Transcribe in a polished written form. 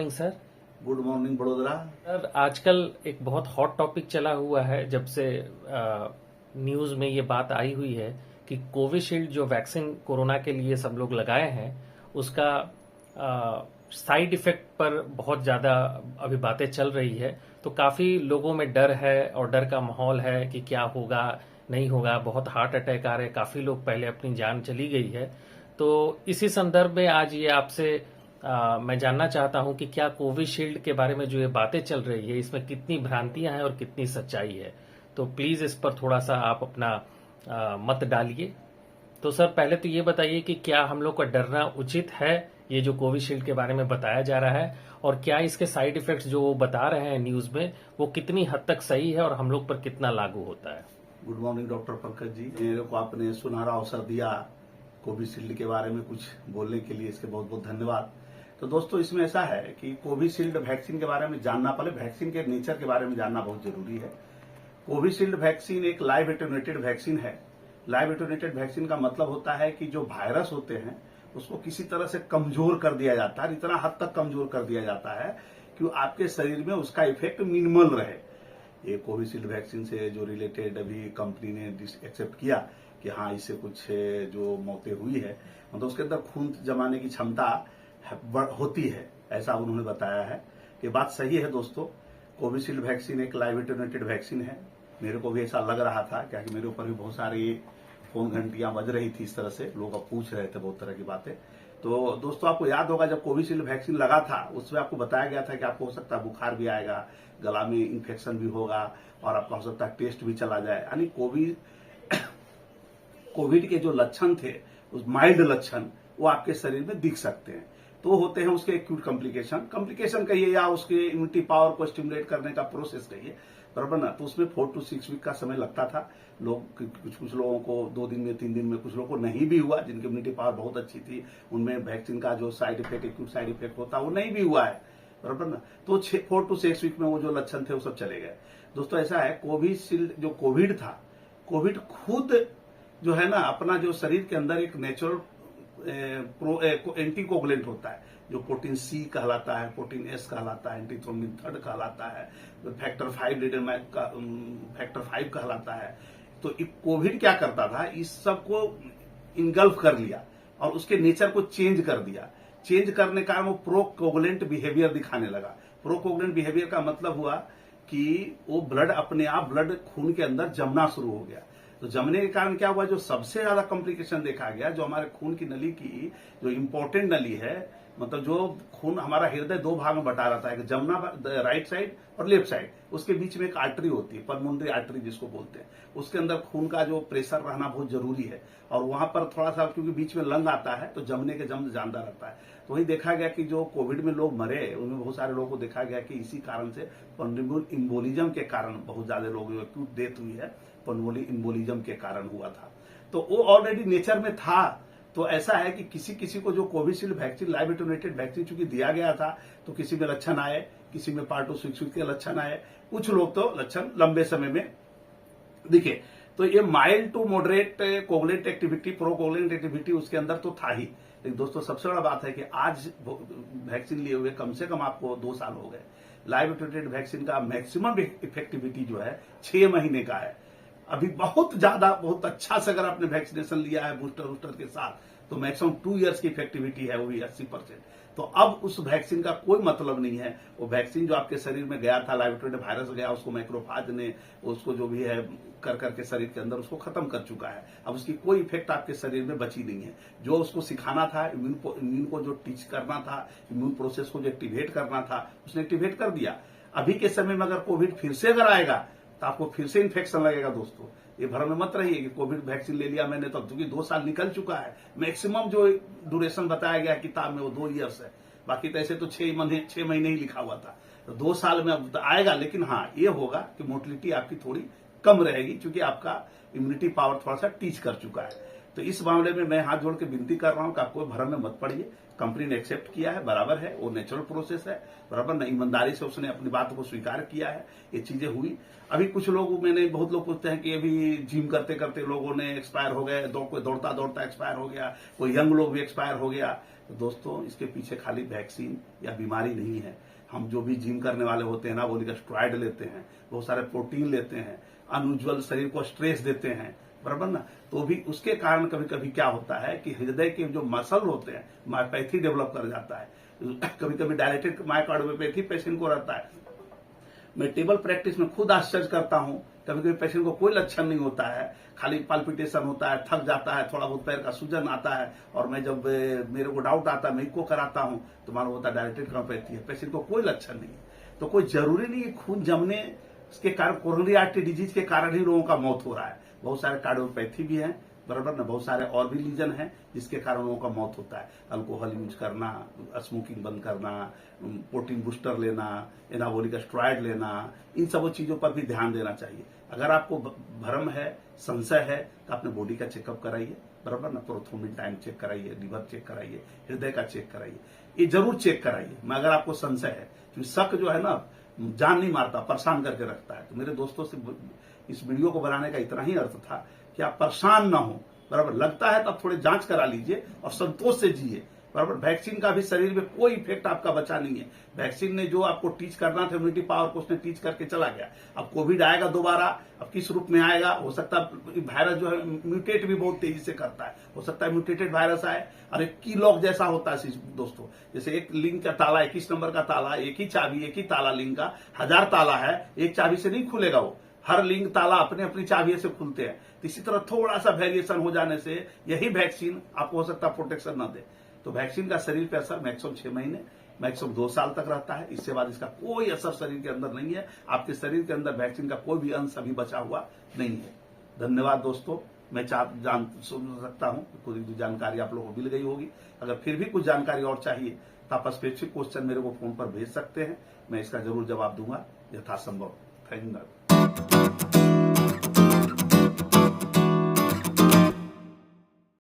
Morning sir. Good morning Vadodara. Sir आजकल एक बहुत हॉट टॉपिक चला हुआ है, जब से न्यूज में ये बात आई हुई है कि कोविशील्ड जो वैक्सीन कोरोना के लिए सब लोग लगाए हैं उसका साइड इफेक्ट पर बहुत ज्यादा अभी बातें चल रही है। तो काफी लोगों में डर है और डर का माहौल है कि क्या होगा नहीं होगा। बहुत हार्ट अटैक आ रहे हैं, काफी लोग पहले अपनी जान चली गई है। तो इसी संदर्भ में आज ये आपसे मैं जानना चाहता हूं कि क्या कोविशील्ड के बारे में जो ये बातें चल रही है इसमें कितनी भ्रांतियां हैं और कितनी सच्चाई है। तो प्लीज इस पर थोड़ा सा आप अपना मत डालिए। तो सर पहले तो ये बताइए कि क्या हम लोग का डरना उचित है ये जो कोविशील्ड के बारे में बताया जा रहा है, और क्या इसके साइड इफेक्ट्स जो वो बता रहे हैं न्यूज में वो कितनी हद तक सही है और हम लोग पर कितना लागू होता है। Good morning doctor Pankaj ji, मेरे को आपने सुनहरा अवसर दिया कोविशील्ड के बारे में कुछ बोलने के लिए, इसके बहुत बहुत धन्यवाद। तो दोस्तों इसमें ऐसा है कि कोविशील्ड वैक्सीन के बारे में जानना, पहले वैक्सीन के नेचर के बारे में जानना बहुत जरूरी है। कोविशील्ड वैक्सीन एक लाइव एटेन्यूएटेड वैक्सीन है। लाइव एटेन्यूएटेड वैक्सीन का मतलब होता है कि जो वायरस होते हैं उसको किसी तरह से कमजोर कर दिया जाता है, इतना हद तक कमजोर कर दिया जाता है कि आपके शरीर में उसका इफेक्ट मिनिमल रहे। ये कोविशील्ड वैक्सीन से जो रिलेटेड अभी कंपनी ने एक्सेप्ट किया कि हाँ इससे कुछ जो मौतें हुई है, मतलब उसके अंदर खून जमाने की क्षमता होती है, ऐसा उन्होंने बताया है। ये बात सही है दोस्तों। कोविशील्ड वैक्सीन एक लाइव एटेन्यूएटेड वैक्सीन है। मेरे को भी ऐसा लग रहा था, क्या कि मेरे ऊपर भी बहुत सारी फोन घंटियां बज रही थी, इस तरह से लोग अब पूछ रहे थे बहुत तरह की बातें। तो दोस्तों आपको याद होगा जब कोविशील्ड वैक्सीन लगा था उसमें आपको बताया गया था कि आपको हो सकता है बुखार भी आएगा, गला में इन्फेक्शन भी होगा और आपका हो सकता है टेस्ट भी चला जाए। यानी कोविड के जो लक्षण थे, उस माइल्ड लक्षण, वो आपके शरीर में दिख सकते हैं। तो होते हैं उसके एक्यूट कॉम्प्लिकेशन कहिए या उसके इम्यूनिटी पावर को स्टिमुलेट करने का प्रोसेस कहिए, बराबर ना। तो उसमें 4 to 6 वीक का समय लगता था। लोग कुछ लोगों को 2 दिन में 3 दिन में, कुछ लोगों को नहीं भी हुआ, जिनकी इम्यूनिटी पावर बहुत अच्छी थी उनमें वैक्सीन का जो side effect, acute side effect होता है वो नहीं भी हुआ है, बराबर ना। तो 4 to 6 वीक में वो जो लक्षण थे वो सब चले गए। दोस्तों ऐसा है, कोविशील्ड जो कोविड था, कोविड खुद जो है ना अपना जो शरीर के अंदर एक नेचुरल एंटीकोगुलेंट होता है, जो प्रोटीन सी कहलाता है, प्रोटीन एस कहलाता है, एंटीथ्रोम्बिन 3 कहलाता है, फैक्टर 5 कहलाता है। तो कोविड क्या करता था, इस सब को इनगल्फ कर लिया और उसके नेचर को चेंज कर दिया। चेंज करने का वो प्रोकोगुलेंट बिहेवियर दिखाने लगा। प्रोकोगुलेंट बिहेवियर का मतलब हुआ कि वो ब्लड अपने आप, ब्लड खून के अंदर जमना शुरू हो गया। तो जमने के कारण क्या हुआ, जो सबसे ज्यादा कॉम्प्लिकेशन देखा गया, जो हमारे खून की नली की जो इंपॉर्टेंट नली है, मतलब जो खून हमारा हृदय 2 भाग में बटा रहता है, एक जमना राइट साइड और लेफ्ट साइड, उसके बीच में एक आर्टरी होती है, पल्मोनरी आर्टरी जिसको बोलते हैं। उसके अंदर खून का जो प्रेशर रहना बहुत जरूरी है, और वहां पर थोड़ा सा क्योंकि बीच में लंग आता है तो जमने के जम जानता रहता है। तो वही देखा गया कि जो कोविड में लोग मरे उनमें बहुत सारे लोगों को देखा गया कि इसी कारण से पल्मोनरी इम्बोलिज्म के कारण बहुत ज्यादा लोग एक्यूट डेथ हुई है, पल्मोनरी इम्बोलिज्म के कारण हुआ था। तो वो ऑलरेडी नेचर में था। तो ऐसा है कि किसी किसी को जो Covishield vaccine, live attenuated vaccine चूंकि दिया गया था, तो किसी में लक्षण आए, किसी में 4 to 6 वीक के लक्षण आए, कुछ लोग तो लक्षण लंबे समय में दिखे। तो ये mild to moderate coagulant activity, procoagulant activity उसके अंदर तो था ही। लेकिन दोस्तों सबसे बड़ा बात है कि आज वैक्सीन लिए हुए कम से कम आपको 2 साल हो गए। लाइव एटेन्यूएटेड वैक्सीन का मैक्सिमम इफेक्टिविटी जो है 6 महीने का है। अभी बहुत ज्यादा, बहुत अच्छा से अगर आपने वैक्सीनेशन लिया है बूस्टर के साथ, तो मैक्सिमम 2 इयर्स की इफेक्टिविटी है, वो भी 80%। तो अब उस वैक्सीन का कोई मतलब नहीं है। वो वैक्सीन जो आपके शरीर में गया था, लाइव एटेन्यूएटेड वायरस गया, उसको माइक्रोफाज ने उसको जो भी है कर करके शरीर के अंदर उसको खत्म कर चुका है। अब उसकी कोई इफेक्ट आपके शरीर में बची नहीं है। जो उसको सिखाना था, इम्यून को जो टीच करना था, इम्यून प्रोसेस को जो एक्टिवेट करना था, उसने एक्टिवेट कर दिया। अभी के समय में अगर कोविड फिर से अगर आएगा तो आपको फिर से इन्फेक्शन लगेगा। दोस्तों ये भ्रम में मत रहिए कि कोविड वैक्सीन ले लिया मैंने तो, क्योंकि 2 साल निकल चुका है। मैक्सिमम जो ड्यूरेशन बताया गया किताब में वो 2 इयर्स है, बाकी तो ऐसे तो 6 महीने ही लिखा हुआ था। तो 2 साल में अब आएगा, लेकिन हाँ ये होगा कि मोर्टिलिटी आपकी थोड़ी कम रहेगी, क्योंकि आपका इम्यूनिटी पावर थोड़ा सा टीच कर चुका है। तो इस मामले में मैं हाथ जोड़ के विनती कर रहा हूं कि आप कोई भ्रम में मत पड़िए। कंपनी ने एक्सेप्ट किया है, बराबर है, वो नेचुरल प्रोसेस है, बराबर ना, ईमानदारी से उसने अपनी बात को स्वीकार किया है, ये चीजें हुई। अभी कुछ लोग, मैंने बहुत लोग पूछते हैं कि अभी जिम करते करते लोगों ने एक्सपायर हो गए, कोई दौड़ता दौड़ता एक्सपायर हो गया, कोई यंग लोग भी एक्सपायर हो गया। तो दोस्तों, इसके पीछे खाली वैक्सीन या बीमारी नहीं है। हम जो भी जिम करने वाले होते हैं ना, वो स्टेरॉइड लेते हैं, बहुत सारे प्रोटीन लेते हैं, अनयूजुअल शरीर को स्ट्रेस देते हैं, बराबर ना, तो भी उसके कारण कभी कभी क्या होता है कि हृदय के जो मसल होते हैं, मायोपैथी डेवलप कर जाता है, कभी कभी डायलेटेड मायोकार्डियोपैथी पेशेंट को रहता है। मैं टेबल प्रैक्टिस में खुद आश्चर्य करता हूं, कभी कभी पेशेंट को कोई लक्षण नहीं होता है, खाली पाल्पिटेशन होता है, थक जाता है, थोड़ा बहुत पैर का सूजन आता है, और मैं जब मेरे को डाउट आता है, मैं इको कराता हूं तो मालूम होता है डायलेटेड कार्डियोपैथी है, पेशेंट को कोई लक्षण नहीं है। तो कोई जरूरी नहीं है खून जमने के कारण, कोरोनरी आर्टरी डिजीज के कारण ही लोगों का मौत हो रहा है। बहुत सारे कार्डियोपैथी भी हैं, बराबर ना, बहुत सारे और भी लीजन हैं जिसके कारण लोगों का मौत होता है। अल्कोहल यूज करना, स्मोकिंग बंद करना, प्रोटीन बूस्टर लेना, एनाबॉलिक स्टेरॉइड लेना, इन सब चीजों पर भी ध्यान देना चाहिए। अगर आपको भ्रम है, संशय है, तो अपने बॉडी का चेकअप कराइए, बराबर ना, प्रोथ्रोम्बिन टाइम चेक कराइए, लिवर चेक कराइए, हृदय का चेक कराइए, ये जरूर चेक कराइए। मैं अगर आपको संशय है, क्योंकि शक जो है ना जान नहीं मारता, परेशान करके रखता है। तो मेरे दोस्तों से इस वीडियो को बनाने का इतना ही अर्थ था कि आप परेशान ना हो, बराबर, लगता है तब थोड़े जांच करा लीजिए और संतोष से जिए, बराबर। वैक्सीन का भी शरीर में कोई इफेक्ट आपका बचा नहीं है। वैक्सीन ने जो आपको टीच करना था, इम्यूनिटी पावर को उसने टीच करके चला गया। अब कोविड आएगा दोबारा, अब किस रूप में आएगा, हो सकता है वायरस जो है म्यूटेट भी बहुत तेजी से करता है, हो सकता है म्यूटेटेड वायरस आए, और एक की लॉक जैसा होता है दोस्तों, जैसे एक लिंक का ताला, 21 नंबर का ताला, एक ही चाबी, एक ही ताला, लिंक का 1000 ताला है, एक चाबी से नहीं खुलेगा वो, हर लिंक ताला अपने अपनी चाबी से खुलते हैं। तो इसी तरह थोड़ा सा वेरिएशन हो जाने से यही वैक्सीन आपको हो सकता है प्रोटेक्शन ना दे। तो वैक्सीन का शरीर पे असर मैक्सिमम 6 महीने, मैक्सिमम 2 साल तक रहता है। इससे बाद इसका कोई असर शरीर के अंदर नहीं है। आपके शरीर के अंदर वैक्सीन का कोई भी अंश अभी बचा हुआ नहीं है। धन्यवाद दोस्तों। मैं सुन सकता हूं कोई जानकारी आप लोगों को मिल गई होगी। अगर फिर भी कुछ जानकारी और चाहिए तो आप स्पेसिफिक क्वेश्चन मेरे को फोन पर भेज सकते हैं, मैं इसका जरूर जवाब दूंगा यथासंभव। Thank you.